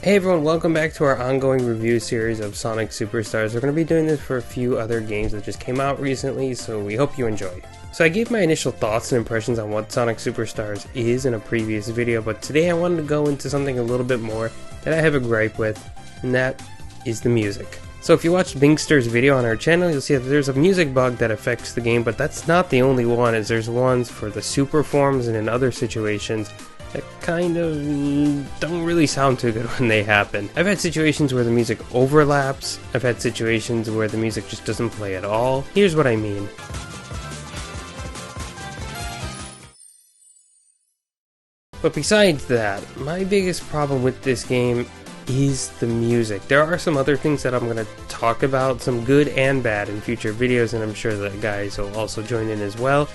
Hey everyone, welcome back to our ongoing review series of Sonic Superstars. We're going to be doing this for a few other games that just came out recently, so we hope you enjoy. So I gave my initial thoughts and impressions on what Sonic Superstars is in a previous video, but today I wanted to go into something a little bit more that I have a gripe with, and that is the music. So if you watched Binkster's video on our channel, you'll see that there's a music bug that affects the game, but that's not the only one, as there's ones for the super forms and in other situations that kind of don't really sound too good when they happen. I've had situations where the music overlaps, I've had situations where the music just doesn't play at all. Here's what I mean. But besides that, my biggest problem with this game is the music. There are some other things that I'm going to talk about, some good and bad in future videos, and I'm sure that guys will also join in as well.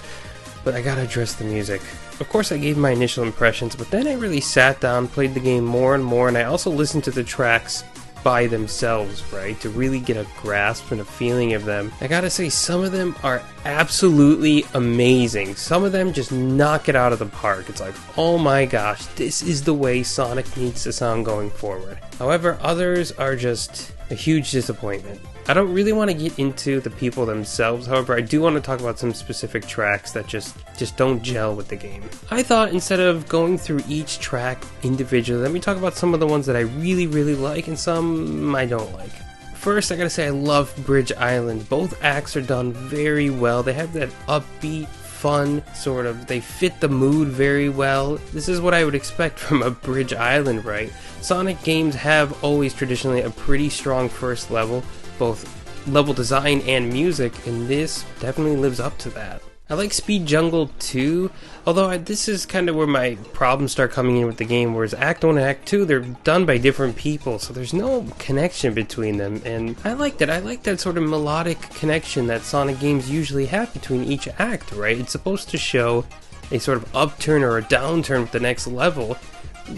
But I gotta address the music. Of course I gave my initial impressions, but then I really sat down, played the game more and more, and I also listened to the tracks by themselves, right? To really get a grasp and a feeling of them. I gotta say, some of them are absolutely amazing. Some of them just knock it out of the park. It's like, oh my gosh, this is the way Sonic needs to sound going forward. However, others are just a huge disappointment. I don't really want to get into the people themselves, however I do want to talk about some specific tracks that just don't gel with the game. I thought instead of going through each track individually, let me talk about some of the ones that I really like and some I don't like. First, I gotta say I love Bridge Island. Both acts are done very well. They have that upbeat, fun sort of, they fit the mood very well. This is what I would expect from a Bridge Island, right? Sonic games have always traditionally a pretty strong first level, both level design and music, and this definitely lives up to that. I like Speed Jungle too, although this is kind of where my problems start coming in with the game, whereas Act 1 and Act 2, they're done by different people, so there's no connection between them, and I like that. I like that sort of melodic connection that Sonic games usually have between each act, right? It's supposed to show a sort of upturn or a downturn with the next level.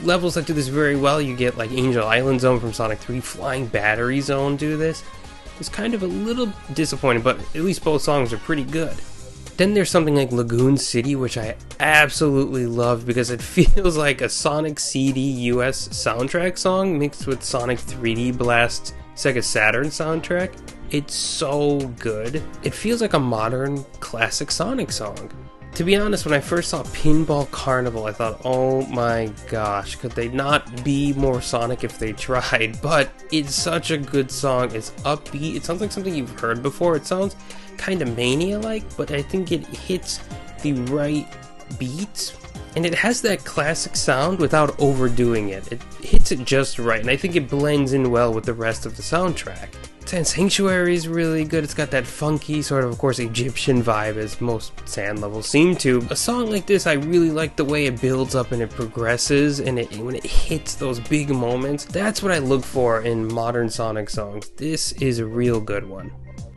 Levels that do this very well, you get like Angel Island Zone from Sonic 3, Flying Battery Zone do this. It's kind of a little disappointing, but at least both songs are pretty good. Then there's something like Lagoon City, which I absolutely love because it feels like a Sonic CD US soundtrack song mixed with Sonic 3D Blast Sega Saturn soundtrack. It's so good. It feels like a modern classic Sonic song. To be honest, when I first saw Pinball Carnival, I thought, oh my gosh, could they not be more Sonic if they tried? But it's such a good song. It's upbeat. It sounds like something you've heard before. It sounds kind of Mania-like, but I think it hits the right beats. And it has that classic sound without overdoing it. It hits it just right, and I think it blends in well with the rest of the soundtrack. Sand Sanctuary is really good. It's got that funky sort of course, Egyptian vibe, as most sand levels seem to. A song like this, I really like the way it builds up and it progresses, and when it hits those big moments, that's what I look for in modern Sonic songs. This is a real good one.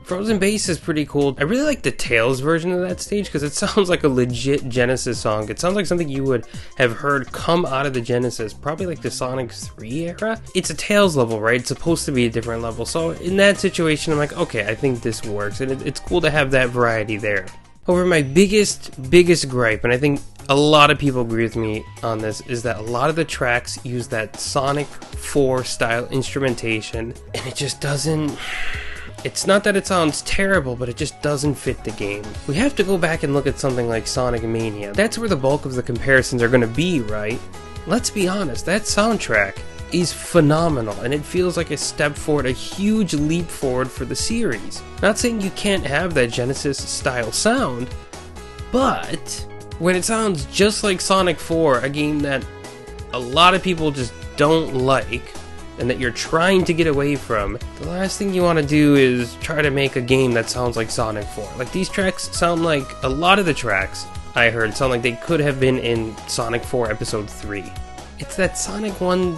Frozen Bass is pretty cool. I really like the Tails version of that stage because it sounds like a legit Genesis song. It sounds like something you would have heard come out of the Genesis, probably like the Sonic 3 era. It's a Tails level, right? It's supposed to be a different level. So in that situation, I'm like, okay, I think this works. And it's cool to have that variety there. However, my biggest gripe, and I think a lot of people agree with me on this, is that a lot of the tracks use that Sonic 4 style instrumentation, and it just doesn't... It's not that it sounds terrible, but it just doesn't fit the game. We have to go back and look at something like Sonic Mania. That's where the bulk of the comparisons are going to be, right? Let's be honest, that soundtrack is phenomenal, and it feels like a step forward, a huge leap forward for the series. Not saying you can't have that Genesis style sound, but when it sounds just like Sonic 4, a game that a lot of people just don't like, and that you're trying to get away from, the last thing you want to do is try to make a game that sounds like Sonic 4. Like, these tracks sound like, a lot of the tracks I heard sound like they could have been in Sonic 4 Episode 3. It's that Sonic 1,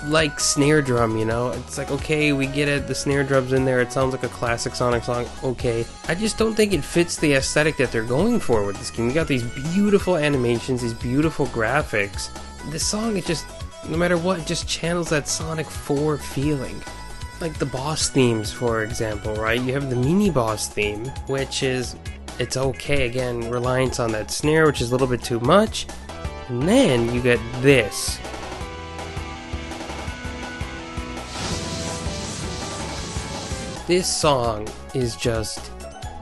like, snare drum, you know? It's like, okay, we get it, the snare drum's in there, it sounds like a classic Sonic song, okay. I just don't think it fits the aesthetic that they're going for with this game. You got these beautiful animations, these beautiful graphics. This song, it just... no matter what, it just channels that Sonic 4 feeling. Like the boss themes, for example, right? You have the mini-boss theme, which is, it's okay, again, reliance on that snare, which is a little bit too much. And then you get this. This song is just,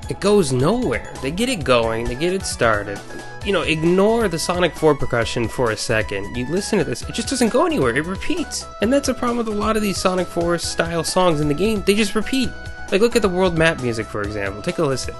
it goes nowhere. They get it going, they get it started. You know, ignore the Sonic 4 percussion for a second. You listen to this, it just doesn't go anywhere, it repeats. And that's a problem with a lot of these Sonic 4 style songs in the game, they just repeat. Like, look at the world map music, for example. Take a listen.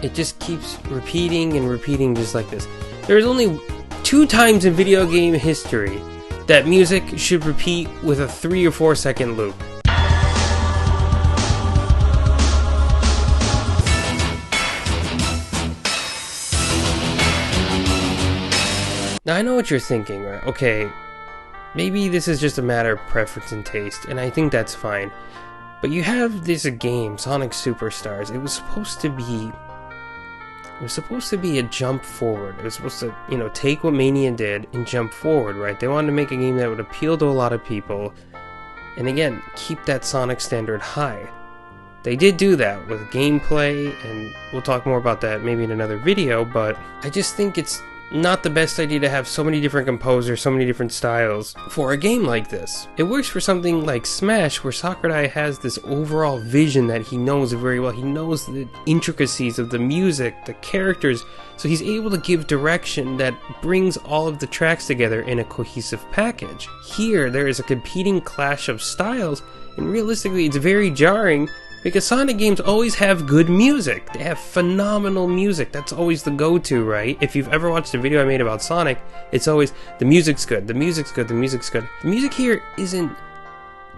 It just keeps repeating and repeating just like this. There's only 2 times in video game history that music should repeat with a 3 or 4 second loop. Now I know what you're thinking, right? Okay, maybe this is just a matter of preference and taste, and I think that's fine. But you have this game, Sonic Superstars. It was supposed to be a jump forward. It was supposed to, you know, take what Mania did and jump forward, right? They wanted to make a game that would appeal to a lot of people, and again, keep that Sonic standard high. They did do that with gameplay, and we'll talk more about that maybe in another video, but I just think it's not the best idea to have so many different composers, so many different styles for a game like this. It works for something like Smash, where Sakurai has this overall vision that he knows very well. He knows the intricacies of the music, the characters, so he's able to give direction that brings all of the tracks together in a cohesive package. Here, there is a competing clash of styles, and realistically, it's very jarring, because Sonic games always have good music. They have phenomenal music. That's always the go-to, right? If you've ever watched a video I made about Sonic, it's always, the music's good, the music's good, the music's good. The music here isn't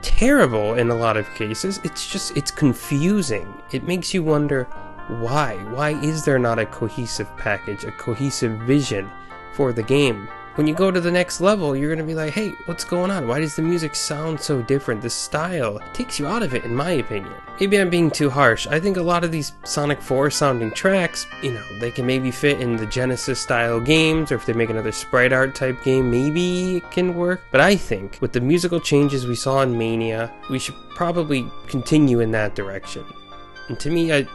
terrible in a lot of cases. It's just, it's confusing. It makes you wonder why. Why is there not a cohesive package, a cohesive vision for the game? When you go to the next level, you're going to be like, hey, what's going on? Why does the music sound so different? The style takes you out of it, in my opinion. Maybe I'm being too harsh. I think a lot of these Sonic 4 sounding tracks, you know, they can maybe fit in the Genesis style games, or if they make another sprite art type game, maybe it can work. But I think with the musical changes we saw in Mania, we should probably continue in that direction. And to me, I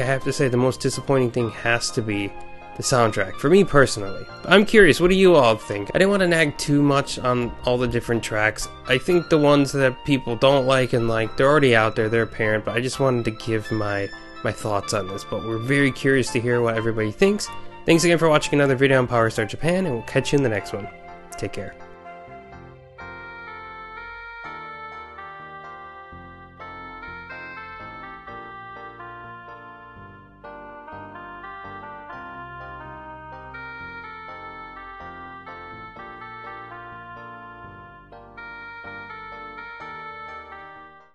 have to say the most disappointing thing has to be the soundtrack, for me personally. I'm curious, what do you all think? I didn't want to nag too much on all the different tracks. I think the ones that people don't like and like, they're already out there, they're apparent, but I just wanted to give my thoughts on this. But we're very curious to hear what everybody thinks. Thanks again for watching another video on Power Star Japan, and we'll catch you in the next one. Take care.